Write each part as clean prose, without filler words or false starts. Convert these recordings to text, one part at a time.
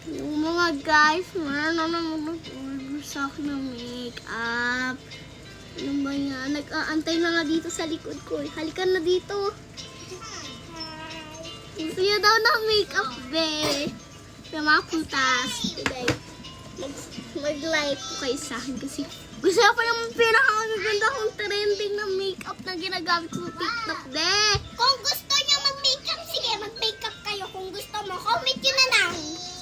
Yung mga guys, meron na naman nag-order sa akin ng makeup. Ano ba yan? Nag-aantay na nga dito sa likod ko. Halika na dito. Gusto niya daw ng makeup, be. Sa mga putas. Today, mag-like po kayo sa akin kasi gusto ko yung pinakagaganda kong trending na makeup na ginagamit ko sa TikTok, be. Kung gusto niyo mag-makeup, sige, mag-makeup kayo. Kung gusto mo, comment yun na lang.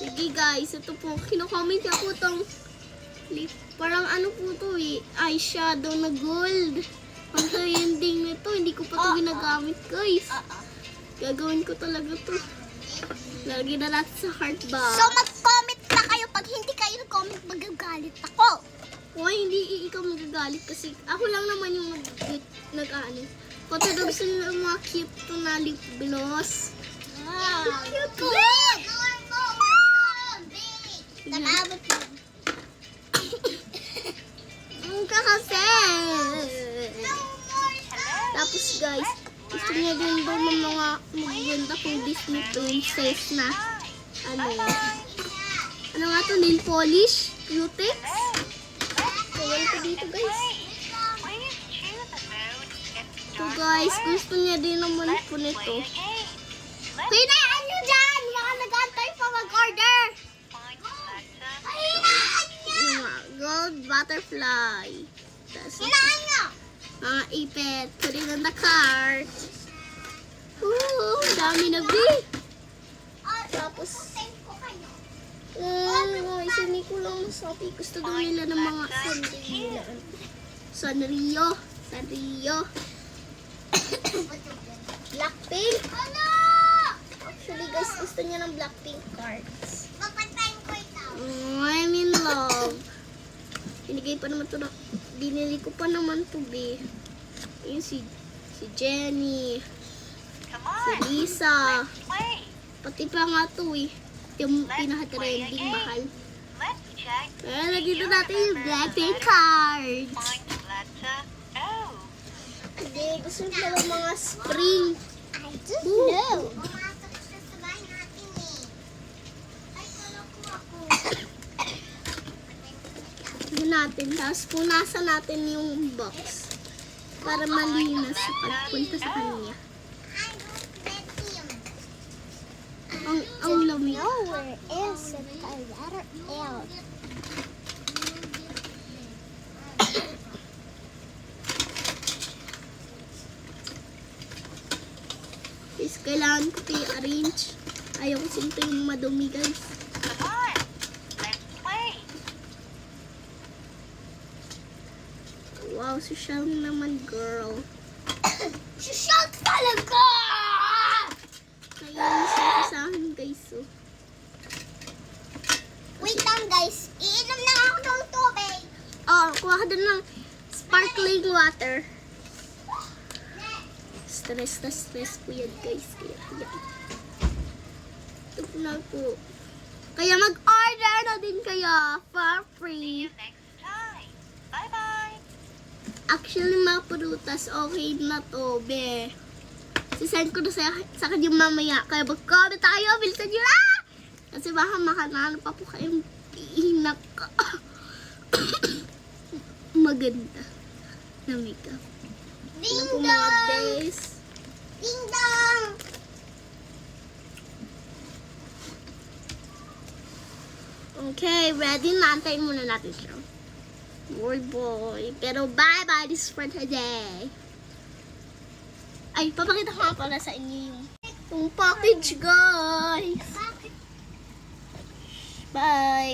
Sige guys, ito po, kino-comment niya po tong lip. Parang ano po to eh, eyeshadow na gold. Ang trending nito, hindi ko pa to ginagamit guys. Gagawin ko talaga to. Lagyan na natin sa heart bar. So, mag-comment na kayo. Pag hindi kayo nag-comment, magagalit ako. Why hindi ikaw magagalit kasi ako lang naman yung nag-ano. Katulad gusto nila ng mga cute to na lip gloss. Wow. Cute ko. Natabot mo. Ang kakase. Tapos guys, gusto niya din daw ng mga magaganda kong Disney princess na ano nga to, nail polish, cutex. Kawal ko dito guys. So guys, gusto niya din naman po nito. Hinaan nyo dyan! Mga nag-antay pa mag-order! Hinaan nyo! Yung mga gold butterfly. Tapos Hinaan nyo! mga ipet. Put it on the cart. Ooh, dami na bi. Tapos, ko kayo. guys, hindi ko lang masabi. Gusto daw nila ng mga Sanrio. Sanrio. Sanrio. Blackpink. Ano? Actually, guys, gusto niya ng Blackpink cards. Papatayin ko ito. I'm in love. Binigay pa naman to na. Binili ko pa naman to, be. Ayun si Jenny. Si Lisa. Pati pa nga to, eh. Yung pinaka-trending mahal. Kaya nandito natin yung Blackpink cards. Hindi, gusto nila ng mga spring. I just Ooh. know. Pumasok siya sa bahay natin eh. Ay, kala ko ako. Yun natin. Tapos punasan natin yung box. Para malinas sa pagpunta sa kanya. I don't let him. Ang lamig. Nowhere is a letter L. Guys, kailangan ko ito i-arrange. Ayaw ko sinto yung madumi, guys. Wow, social naman, girl. Shoot talaga! Kaya siya sa akin, guys. Oh. Wait lang guys, iinom na ako ng tubig. Oh, kuha ka dun ng sparkling water. Stress na stress ko yan, guys. Kaya, ito na po. Kaya mag-order na din kayo for free. Actually, mga prutas, okay na to, be. Sisend ko na sa kanya mamaya. Kaya mag-comment tayo, bilisan nyo na! Kasi baka makanalo pa po kayong iinak ka. Maganda na makeup. Ding Ano po mga dong! days? Ding dong! Okay, ready na. Antayin muna natin siya. Boy. Pero bye-bye. This is for today. Ay, papakita ko nga pala sa inyo yung package, guys. Bye.